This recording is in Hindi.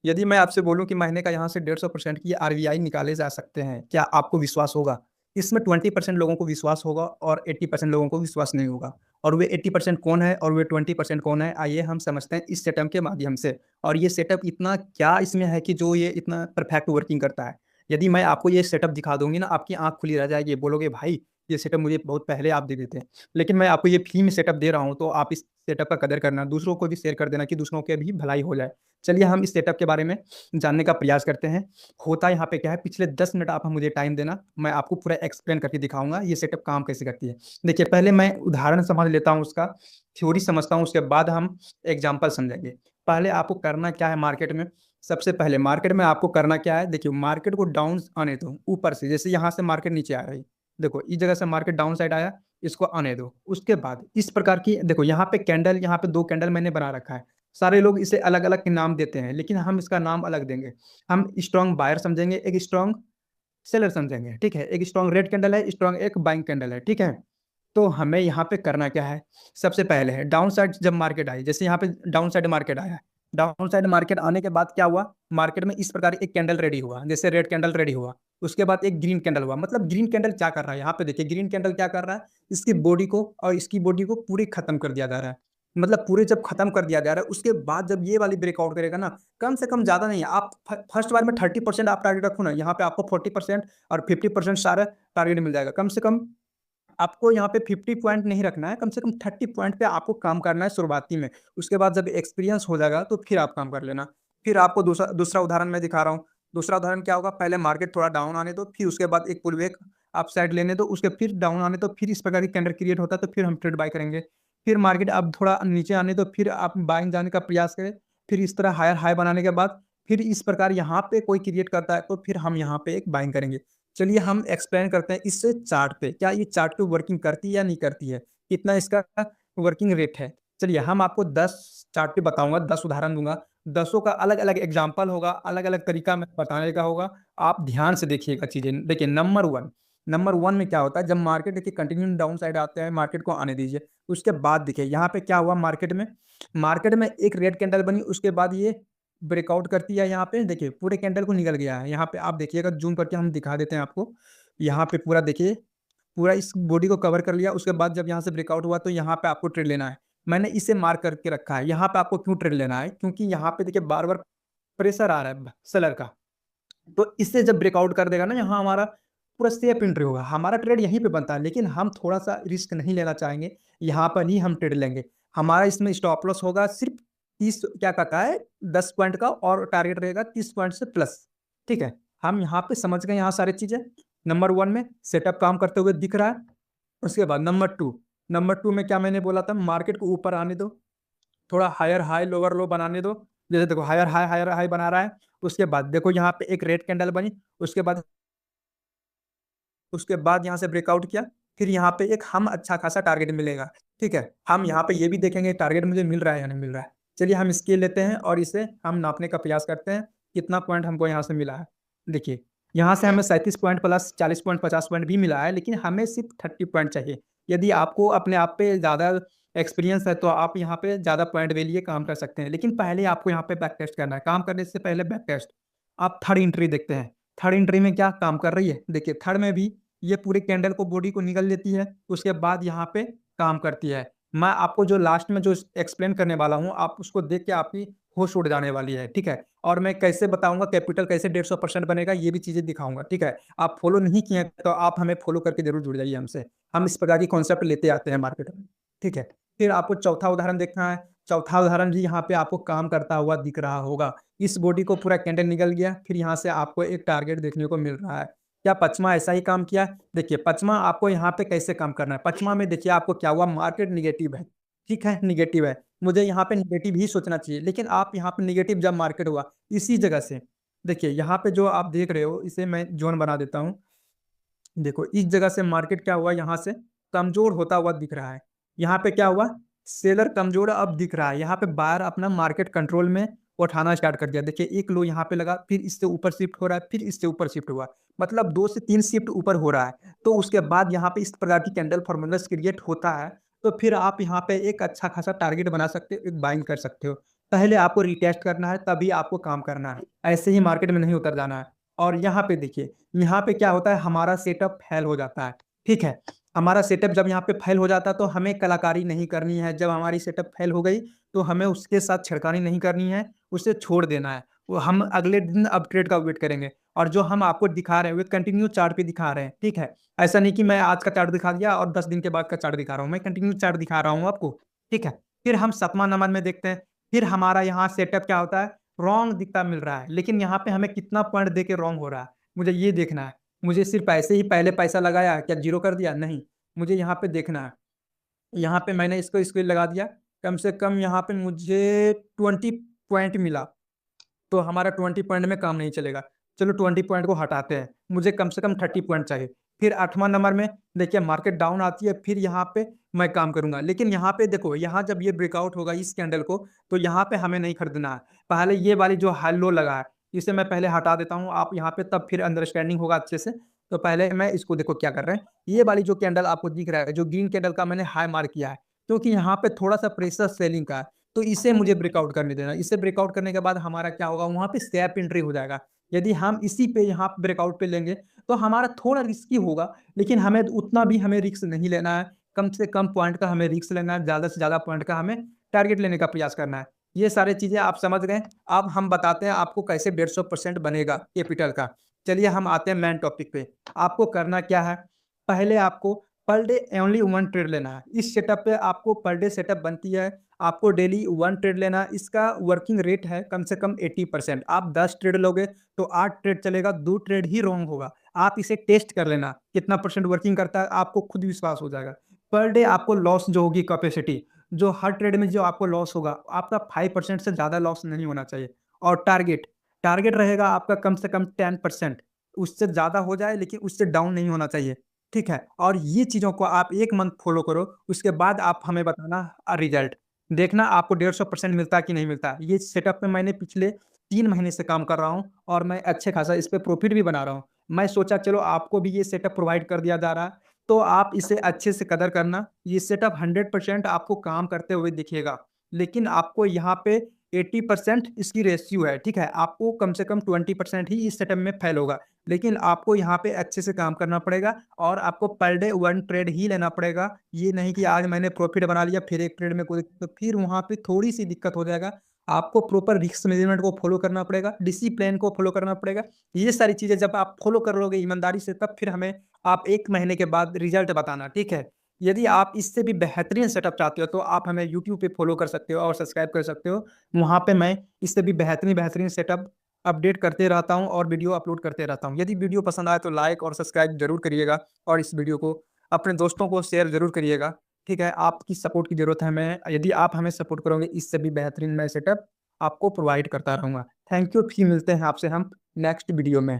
यदि मैं आपसे बोलूँ कि महीने का यहाँ से 150% की आरबीआई निकाले जा सकते हैं, क्या आपको विश्वास होगा? इसमें 20% लोगों को विश्वास होगा और 80% लोगों को विश्वास नहीं होगा। और वे 80% कौन है और वे 20% कौन है? आइए हम समझते हैं इस सेटअप के माध्यम से। और ये सेटअप इतना क्या इसमें है कि जो ये इतना परफेक्ट वर्किंग करता है। यदि मैं आपको ये सेटअप दिखा दूँगी ना, आपकी आँख खुली रह जाएगी, बोलोगे भाई ये सेटअप मुझे बहुत पहले आप दे देते। लेकिन मैं आपको ये फ्री में सेटअप दे रहा हूँ, तो आप इस सेटअप का कदर करना, दूसरों को भी शेयर कर देना कि दूसरों की भी भलाई हो जाए। चलिए हम इस सेटअप के बारे में जानने का प्रयास करते हैं। होता यहाँ पे क्या है, पिछले 10 मिनट आप मुझे टाइम देना, मैं आपको पूरा एक्सप्लेन करके दिखाऊँगा ये सेटअप काम कैसे करती है। देखिए पहले मैं उदाहरण समझ लेता हूँ उसका, थ्योरी समझता हूँ, उसके बाद हम एग्ज़ाम्पल समझेंगे। पहले आपको करना क्या है मार्केट में, सबसे पहले मार्केट में आपको करना क्या है, देखिए मार्केट को डाउन आने दो, ऊपर से जैसे यहाँ से मार्केट नीचे आ रही, देखो इस जगह से मार्केट डाउन साइड आया, इसको आने दो। उसके बाद इस प्रकार की देखो यहाँ पे कैंडल, यहाँ पे 2 कैंडल मैंने बना रखा है। सारे लोग इसे अलग-अलग नाम देते हैं, लेकिन हम इसका नाम अलग देंगे। हम स्ट्रॉन्ग बायर समझेंगे, एक स्ट्रॉन्ग सेलर समझेंगे, ठीक है? एक स्ट्रॉन्ग रेड कैंडल है, स्ट्रॉन्ग एक बाइंग कैंडल है, ठीक है? तो हमें यहाँ पे करना क्या है, सबसे पहले है डाउन साइड जब मार्केट आई, जैसे यहाँ पे डाउन साइड मार्केट आया, डाउन साइड मार्केट आने के बाद क्या हुआ, मार्केट में इस प्रकार एक कैंडल रेडी हुआ, जैसे रेड कैंडल रेडी हुआ, उसके बाद एक ग्रीन कैंडल हुआ। मतलब ग्रीन कैंडल क्या कर रहा है, यहाँ पे देखिए ग्रीन कैंडल क्या कर रहा है, इसकी बॉडी को और इसकी बॉडी को पूरी खत्म कर दिया जा रहा है। मतलब पूरे जब खत्म कर दिया जा रहा है, उसके बाद जब ये वाली ब्रेकआउट करेगा ना, कम से कम ज़्यादा नहीं, आप फर्स्ट बार में 30% आप टारगेट रखो ना, यहाँ पे आपको 40% और 50% सारा टारगेट मिल जाएगा। कम से कम आपको यहाँ पे 50 पॉइंट नहीं रखना है, कम से कम 30 पॉइंट पे आपको काम करना है शुरुआती में। उसके बाद जब एक्सपीरियंस हो जाएगा, तो फिर आप काम कर लेना। फिर आपको दूसरा दूसरा उदाहरण मैं दिखा रहा हूँ। दूसरा उदाहरण क्या होगा, पहले मार्केट थोड़ा डाउन आने दो, फिर उसके बाद एक पुल बैक अप साइड लेने दो, उसके फिर डाउन आने दो, फिर इस प्रकार की कैंडल क्रिएट होता है, तो फिर हम ट्रेड बाय करेंगे। फिर मार्केट अब थोड़ा नीचे आने दो, फिर आप बाइंग जाने का प्रयास करें। फिर इस तरह हायर हाई बनाने के बाद, फिर इस प्रकार यहाँ पे कोई क्रिएट करता है, तो फिर हम यहाँ पे एक बाइंग करेंगे। चलिए हम एक्सप्लेन करते हैं इस चार्ट पे, क्या ये चार्ट पे वर्किंग करती है या नहीं करती है? कितना इसका वर्किंग रेट है? चलिए हम आपको 10 चार्ट पे बताऊँगा, 10 उदाहरण दूँगा। 10 का अलग-अलग एग्ज़ाम्पल होगा, अलग-अलग तरीका मैं बताने का होगा। आप ध्यान से देखिएगा चीज़ें। देखिए नंबर 1 में क्या होता है, जब मार्केट देखिए कंटिन्यू डाउन साइड आता है, मार्केट को आने दीजिए। उसके बाद देखिए यहाँ पे क्या हुआ मार्केट में एक रेड कैंडल बनी, उसके बाद ये ब्रेकआउट करती है, यहाँ पे देखिए पूरे कैंडल को निकल गया है। यहाँ पे आप देखिएगा, ज़ूम करके हम दिखा देते हैं आपको। यहाँ पे पूरा देखिए, पूरा इस बॉडी को कवर कर लिया, उसके बाद जब यहाँ से ब्रेकआउट हुआ, तो यहाँ पे आपको ट्रेड लेना है। मैंने इसे मार्क करके रखा है। यहाँ पे आपको क्यों ट्रेड लेना है? क्योंकि यहाँ पे देखिए बार-बार प्रेशर आ रहा है सेलर का। तो इससे जब ब्रेकआउट कर देगा ना, यहाँ हमारा पूरा सेफ एंट्री होगा। हमारा ट्रेड यहीं पे बनता है, लेकिन हम थोड़ा-सा रिस्क नहीं लेना चाहेंगे, यहाँ पर ही हम ट्रेड लेंगे। हमारा इसमें स्टॉप लॉस होगा सिर्फ़ 30, क्या कहता है, 10 पॉइंट का, और टारगेट रहेगा 30 पॉइंट से प्लस, ठीक है? हम यहाँ पे समझ गए यहाँ सारी चीज़ें। नंबर 1 में सेटअप काम करते हुए दिख रहा है। उसके बाद नंबर 2 में क्या मैंने बोला था, मार्केट को ऊपर आने दो, थोड़ा हायर हाई, लोअर लो बनाने दो। जैसे देखो हायर हाई बना रहा है, उसके बाद देखो यहाँ पे एक रेड कैंडल बनी, उसके बाद यहाँ से ब्रेकआउट किया, फिर यहाँ पे एक हम अच्छा खासा टारगेट मिलेगा, ठीक है? हम यहाँ पे ये भी देखेंगे टारगेट मुझे मिल रहा है या नहीं मिल रहा है। चलिए हम स्केल लेते हैं और इसे हम नापने का प्रयास करते हैं, कितना पॉइंट हमको यहाँ से मिला है। देखिए, यहाँ से हमें 37 पॉइंट प्लस 40 पॉइंट 50 पॉइंट भी मिला है, लेकिन हमें सिर्फ़ 30 पॉइंट चाहिए। यदि आपको अपने आप पे ज़्यादा एक्सपीरियंस है, तो आप यहाँ पे ज़्यादा पॉइंट ले लिए काम कर सकते हैं। लेकिन पहले आपको यहाँ पे बैक टेस्ट करना है। काम करने से पहले बैक टेस्ट। आप थर्ड एंट्री देखते हैं। थर्ड एंट्री में क्या काम कर रही है? देखिए थर्ड में भी ये पूरे कैंडल को, बॉडी को निगल लेती है, उसके बाद यहाँ पे काम करती है। मैं आपको जो लास्ट में जो एक्सप्लेन करने वाला हूँ, आप उसको देख के आपकी होश उड़ जाने वाली है, ठीक है? और मैं कैसे बताऊँगा कैपिटल कैसे 150% बनेगा, ये भी चीज़ें दिखाऊँगा, ठीक है? आप फॉलो नहीं किए हैं, तो आप हमें फॉलो करके ज़रूर जुड़ जाइए हमसे। हम इस प्रकार की कॉन्सेप्ट लेते आते हैं मार्केट में, ठीक है? फिर आपको चौथा उदाहरण देखना है। चौथा उदाहरण भी यहाँ पे आपको काम करता हुआ दिख रहा होगा। इस बॉडी को पूरा कैंडल निगल गया, फिर यहाँ से आपको एक टारगेट देखने को मिल रहा है। क्या पचमा ऐसा ही काम किया? देखिए पचमा आपको यहाँ पे कैसे काम करना है? पचमा में देखिए आपको क्या हुआ, मार्केट नेगेटिव है, ठीक है? नेगेटिव है। मुझे यहाँ पे नेगेटिव ही सोचना चाहिए, लेकिन आप यहाँ पे नेगेटिव जब मार्केट हुआ, इसी जगह से देखिए यहाँ पे जो आप देख रहे हो, इसे मैं ज़ोन बना देता हूँ। देखो इस जगह से मार्केट क्या हुआ, यहाँ से कमज़ोर होता हुआ दिख रहा है। यहाँ पे क्या हुआ, सेलर कमज़ोर अब दिख रहा है। यहाँ पे बायर अपना मार्केट कंट्रोल में उठाना स्टार्ट कर दिया। देखिए एक लो यहाँ पे लगा, फिर इससे ऊपर शिफ्ट हो रहा है, फिर इससे ऊपर शिफ्ट हुआ। मतलब 2 से 3 शिफ्ट ऊपर हो रहा है। तो उसके बाद यहाँ पे इस प्रकार की कैंडल फॉर्मेशन क्रिएट होता है, तो फिर आप यहाँ पे एक अच्छा खासा टारगेट बना सकते हो, एक बाइंग कर सकते हो। पहले आपको रीटेस्ट करना है, तभी आपको काम करना है। ऐसे ही मार्केट में नहीं उतर जाना है। और यहाँ पे देखिए, यहाँ पे क्या होता है, हमारा सेटअप फेल हो जाता है, ठीक है? हमारा सेटअप जब यहाँ पे फेल हो जाता है, तो हमें कलाकारी नहीं करनी है। जब हमारी सेटअप फेल हो गई, तो हमें उसके साथ छिड़कानी नहीं करनी है, उसे छोड़ देना है। वो हम अगले दिन अपग्रेड का वेट करेंगे। और जो हम आपको दिखा रहे हैं, वो कंटिन्यू चार्ट पे दिखा रहे हैं, ठीक है? ऐसा नहीं कि मैं आज का चार्ट दिखा दिया और 10 दिन के बाद का चार्ट दिखा रहा हूँ। मैं कंटिन्यू चार्ट दिखा रहा हूँ आपको, ठीक है? फिर हम 7वाँ नंबर में देखते हैं। फिर हमारा यहाँ सेटअप क्या होता है, रॉन्ग दिखता मिल रहा है, लेकिन यहाँ पे हमें कितना पॉइंट देके रॉन्ग हो रहा है, मुझे ये देखना है। मुझे सिर्फ ऐसे ही पहले पैसा लगाया, क्या ज़ीरो कर दिया? नहीं, मुझे यहाँ पे देखना है। यहाँ पे मैंने इसको स्क्रीन लगा दिया, कम से कम यहाँ पे मुझे 20 पॉइंट मिला। तो हमारा 20 पॉइंट में काम नहीं चलेगा। चलो 20 पॉइंट को हटाते हैं, मुझे कम से कम 30 पॉइंट चाहिए। फिर 8वाँ नंबर में देखिए मार्केट डाउन आती है, फिर यहाँ पे मैं काम करूँगा। लेकिन यहाँ पे देखो, यहाँ जब ये ब्रेकआउट होगा इस कैंडल को, तो यहाँ पे हमें नहीं खरीदना है। पहले ये वाली जो हाई लो लगा है, इसे मैं पहले हटा देता हूँ, आप यहाँ पे तब फिर अंडरस्टैंडिंग होगा अच्छे से। तो पहले मैं इसको देखो क्या कर रहे हैं, ये वाली जो कैंडल आपको दिख रहा है, जो ग्रीन कैंडल का मैंने हाई मार्क किया है, क्योंकि यहाँ पे थोड़ा-सा प्रेशर सेलिंग का है। तो इसे मुझे ब्रेकआउट करने देना। इसे ब्रेकआउट करने के बाद हमारा क्या होगा, वहाँ पे स्टेप एंट्री हो जाएगा। यदि हम इसी पे यहाँ पे ब्रेकआउट पे लेंगे, तो हमारा थोड़ा रिस्की होगा, लेकिन हमें उतना भी हमें रिस्क नहीं लेना है। कम से कम पॉइंट का हमें रिस्क लेना है, ज़्यादा से ज़्यादा पॉइंट का हमें टारगेट लेने का प्रयास करना है। ये सारी चीज़ें आप समझ गए। अब हम बताते हैं आपको कैसे 150% बनेगा कैपिटल का। चलिए हम आते हैं मेन टॉपिक पे। आपको करना क्या है, पहले आपको पर डे ओनली 1 ट्रेड लेना है। इस सेटअप पे आपको पर डे सेटअप बनती है, आपको डेली 1 ट्रेड लेना है। इसका वर्किंग रेट है कम से कम 80%। आप 10 ट्रेड लोगे तो 8 ट्रेड चलेगा, 2 ट्रेड ही रॉन्ग होगा। आप इसे टेस्ट कर लेना, कितना परसेंट वर्किंग करता है, आपको खुद विश्वास हो जाएगा। पर डे आपको लॉस जो होगी कैपेसिटी, जो हर ट्रेड में जो आपको लॉस होगा, आपका 5% से ज़्यादा लॉस नहीं होना चाहिए। और टारगेट, टारगेट रहेगा आपका कम से कम 10%, उससे ज़्यादा हो जाए लेकिन उससे डाउन नहीं होना चाहिए, ठीक है? और ये चीज़ों को आप 1 मंथ फॉलो करो, उसके बाद आप हमें बताना रिज़ल्ट। देखना आपको 150% मिलता है कि नहीं मिलता है। ये सेटअप पे मैंने पिछले 3 महीने से काम कर रहा हूँ और मैं अच्छे खासा इस पे प्रॉफ़िट भी बना रहा हूँ। मैं सोचा चलो आपको भी ये सेटअप प्रोवाइड कर दिया जा रहा है, तो आप इसे अच्छे से कदर करना। ये सेटअप 100% आपको काम करते हुए दिखेगा, लेकिन आपको यहाँ पे 80% इसकी रेशियो है, ठीक है? आपको कम से कम 20% ही इस सेटअप में फ़ेल होगा, लेकिन आपको यहाँ पे अच्छे से काम करना पड़ेगा और आपको पर डे 1 ट्रेड ही लेना पड़ेगा। ये नहीं कि आज मैंने प्रॉफ़िट बना लिया, फिर 1 ट्रेड में कोई, तो फिर वहाँ पे थोड़ी-सी दिक्कत हो जाएगा। आपको प्रॉपर रिस्क मैनेजमेंट को फ़ॉलो करना पड़ेगा, डिसिप्लिन को फ़ॉलो करना पड़ेगा। ये सारी चीज़ें जब आप फ़ॉलो कर लोगे ईमानदारी से, तब फिर हमें आप 1 महीने के बाद रिज़ल्ट बताना, ठीक है? यदि आप इससे भी बेहतरीन सेटअप चाहते हो, तो आप हमें यूट्यूब पे फ़ॉलो कर सकते हो और सब्सक्राइब कर सकते हो। वहाँ पे मैं इससे भी बेहतरीन-बेहतरीन सेटअप अपडेट करते रहता हूँ और वीडियो अपलोड करते रहता हूँ। यदि वीडियो पसंद आए तो लाइक और सब्सक्राइब ज़रूर करिएगा और इस वीडियो को अपने दोस्तों को शेयर ज़रूर करिएगा, ठीक है? आपकी सपोर्ट की ज़रूरत है हमें, यदि आप हमें सपोर्ट करोगे, इससे भी बेहतरीन मैं सेटअप आपको प्रोवाइड करता रहूँगा। थैंक यू, फिर मिलते हैं आपसे हम नेक्स्ट वीडियो में।